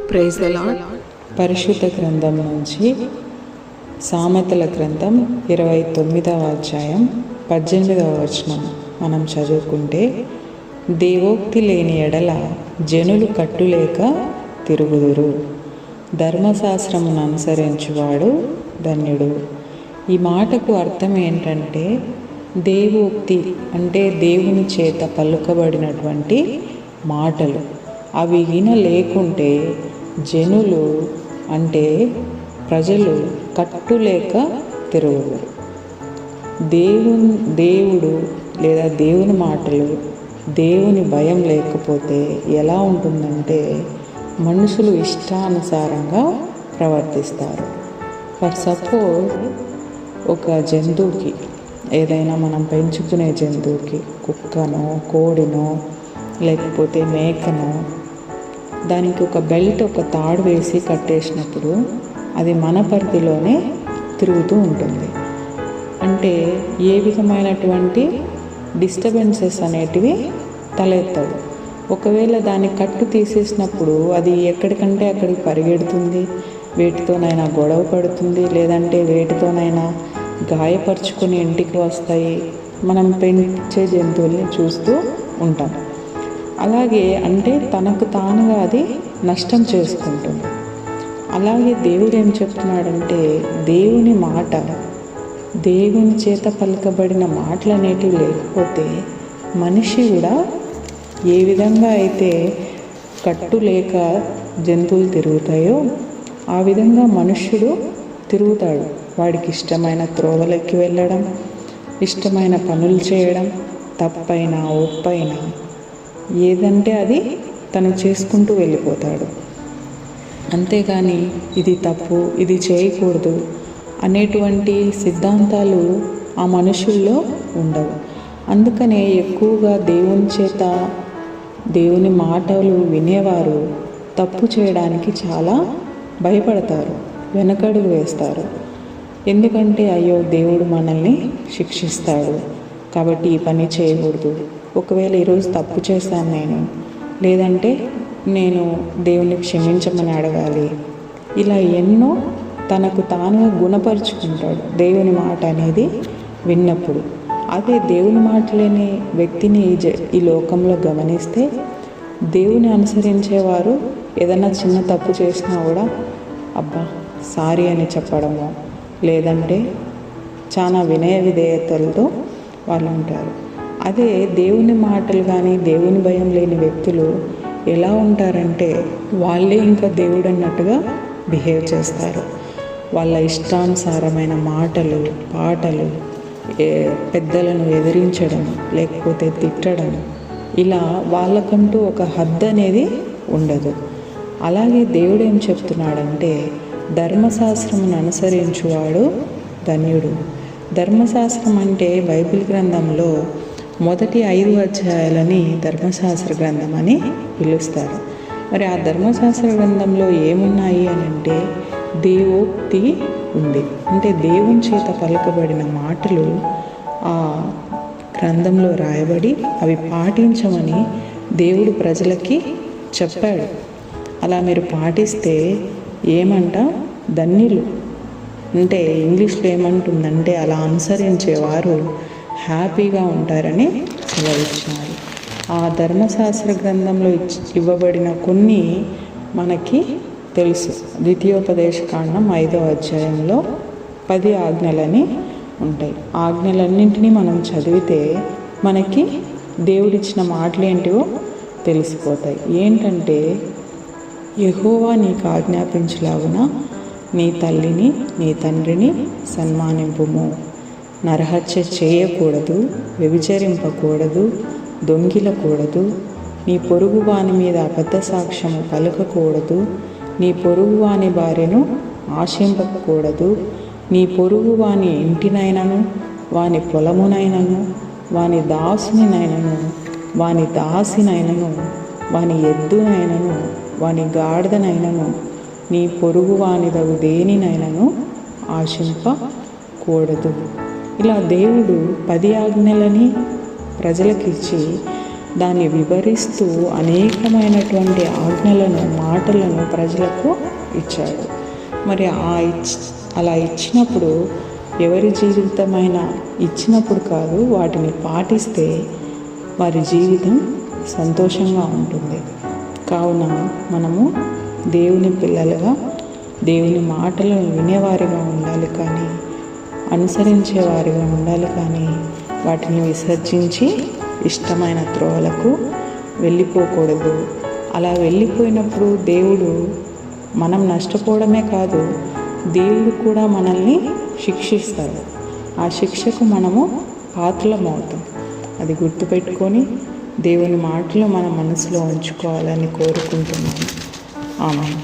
Praise the lord. పరిశుద్ధ గ్రంథం నుంచి సామెతల గ్రంథం 29వ అధ్యాయం 18వ వచనం మనం చదువుకుంటే, దేవోక్తి లేని ఎడల జనులు కట్టులేక తిరుగుదురు, ధర్మశాస్త్రమును అనుసరించువాడు ధన్యుడు. ఈ మాటకు అర్థం ఏంటంటే, దేవోక్తి అంటే దేవుని చేత పలుకబడినటువంటి మాటలు. అవి లేకుంటే జనులు అంటే ప్రజలు కట్టులేక తిరుగురు. దేవుడు లేదా దేవుని మాటలు, దేవుని భయం లేకపోతే ఎలా ఉంటుందంటే మనుషులు ఇష్టానుసారంగా ప్రవర్తిస్తారు. ఫర్ సపోజ్, ఒక జంతువుకి, ఏదైనా మనం పెంచుకునే జంతువుకి, కుక్కనో కోడినో లేకపోతే మేకనో, దానికి ఒక బెల్ట్, ఒక తాడు వేసి కట్టేసినప్పుడు అది మన పరిధిలోనే తిరుగుతూ ఉంటుంది. అంటే ఏ విధమైనటువంటి డిస్టర్బెన్సెస్ అనేటివి తలెత్తవు. ఒకవేళ దాన్ని కట్టు తీసేసినప్పుడు అది ఎక్కడికంటే అక్కడికి పరిగెడుతుంది, వేటితోనైనా గొడవ పడుతుంది, లేదంటే వేటితోనైనా గాయపరుచుకొని ఇంటికి వస్తాయి. మనం పెంచే జంతువుల్ని చూస్తూ ఉంటాం. అలాగే అంటే తనకు తానుగా అది నష్టం చేసుకుంటుంది. అలాగే దేవుడు ఏం చెప్తున్నాడంటే, దేవుని మాట, దేవుని చేత పలకబడిన మాటలు అనేటివి లేకపోతే మనిషి కూడా ఏ విధంగా అయితే కట్టు లేక జంతువులు తిరుగుతాయో ఆ విధంగా మనుష్యుడు తిరుగుతాడు. వాడికి ఇష్టమైన త్రోవలకి వెళ్ళడం, ఇష్టమైన పనులు చేయడం, తప్పైనా ఒప్పైనా ఏదంటే అది తను చేసుకుంటూ వెళ్ళిపోతాడు. అంతేగాని ఇది తప్పు, ఇది చేయకూడదు అనేటువంటి సిద్ధాంతాలు ఆ మనుషుల్లో ఉండవు. అందుకనే ఎక్కువగా దేవుని చేత, దేవుని మాటలు వినేవారు తప్పు చేయడానికి చాలా భయపడతారు, వెనకడుగు వేస్తారు. ఎందుకంటే అయ్యో దేవుడు మనల్ని శిక్షిస్తాడు కాబట్టి ఈ పని చేయకూడదు, ఒకవేళ ఈరోజు తప్పు చేశాను లేదంటే నేను దేవుణ్ణి క్షమించమని అడగాలి, ఇలా ఎన్నో తనకు తానుగా గుణపరుచుకుంటాడు దేవుని మాట అనేది విన్నప్పుడు. అదే దేవుని మాట లేని వ్యక్తిని ఈ లోకంలో గమనిస్తే, దేవుని అనుసరించేవారు ఏదైనా చిన్న తప్పు చేసినా కూడా అబ్బా సారీ అని చెప్పడము, లేదంటే చాలా వినయ విధేయతలతో వాళ్ళు ఉంటారు. అదే దేవుని మాటలు కానీ దేవుని భయం లేని వ్యక్తులు ఎలా ఉంటారంటే, వాళ్ళే ఇంకా దేవుడు అన్నట్టుగా బిహేవ్ చేస్తారు. వాళ్ళ ఇష్టానుసారమైన మాటలు, పాటలు, పెద్దలను ఎదిరించడం, లేకపోతే తిట్టడం, ఇలా వాళ్ళకంటూ ఒక హద్దు అనేది ఉండదు. అలాగే దేవుడు ఏం చెప్తున్నాడంటే, ధర్మశాస్త్రమును అనుసరించువాడు ధన్యుడు. ధర్మశాస్త్రం అంటే బైబిల్ గ్రంథంలో మొదటి 5 అధ్యాయాలని ధర్మశాస్త్ర గ్రంథం అని పిలుస్తారు. మరి ఆ ధర్మశాస్త్ర గ్రంథంలో ఏమున్నాయి అని అంటే, దేవోక్తి ఉంది. అంటే దేవుని చేత పలకబడిన మాటలు ఆ గ్రంథంలో రాయబడి అవి పాటించమని దేవుడు ప్రజలకి చెప్పాడు. అలా మీరు పాటిస్తే ఏమంట, ధన్యులు. అంటే ఇంగ్లీష్లో ఏమంటుందంటే, అలా అనుసరించేవారు హ్యాపీగా ఉంటారని సెలవిచ్చినారు. ఆ ధర్మశాస్త్ర గ్రంథంలో ఇవ్వబడిన కొన్ని మనకి తెలుసు. ద్వితీయోపదేశకాండం 5వ అధ్యాయంలో 10 ఆజ్ఞలని ఉంటాయి. ఆజ్ఞలన్నింటినీ మనం చదివితే మనకి దేవుడిచ్చిన మాటలు ఏంటివో తెలిసిపోతాయి. ఏంటంటే, యెహోవా నీకు ఆజ్ఞాపించలాగున నీ తల్లిని నీ తండ్రిని సన్మానింపుము, నరహత్య చేయకూడదు, వ్యభిచరింపకూడదు, దొంగిలకూడదు, నీ పొరుగువాని మీద అబద్ధ సాక్ష్యము పలకకూడదు, నీ పొరుగువాని భార్యను ఆశింపకూడదు, నీ పొరుగువాని ఇంటినైనను వాని పొలమునైనను వాని దాసునినైనను వాని దాసినైనను వాని ఎద్దునైనను వాని గాడిదనైనను నీ పొరుగువానిదగు దేనినైనను ఆశింపకూడదు. ఇలా దేవుడు 10 ఆజ్ఞలని ప్రజలకిచ్చి దాన్ని వివరిస్తూ అనేకమైనటువంటి ఆజ్ఞలను, మాటలను ప్రజలకు ఇచ్చాడు. మరి అలా ఇచ్చినప్పుడు ఎవరి జీవితమైనా ఇచ్చినప్పుడు కాదు, వాటిని పాటిస్తే వారి జీవితం సంతోషంగా ఉంటుంది. కావున మనము దేవుని పిల్లలుగా దేవుని మాటలను వినేవారిగా ఉండాలి, కానీ అనుసరించేవారిగా ఉండాలి, కానీ వాటిని విసర్జించి ఇష్టమైన త్రోవలకు వెళ్ళిపోకూడదు. అలా వెళ్ళిపోయినప్పుడు దేవుడు మనం నష్టపోవడమే కాదు, దేవుడు కూడా మనల్ని శిక్షిస్తాడు. ఆ శిక్షకు మనము పాత్రలమవుతాం. అది గుర్తుపెట్టుకొని దేవుని మాటలు మన మనసులో ఉంచుకోవాలని కోరుకుంటున్నాను. ఆమేన్.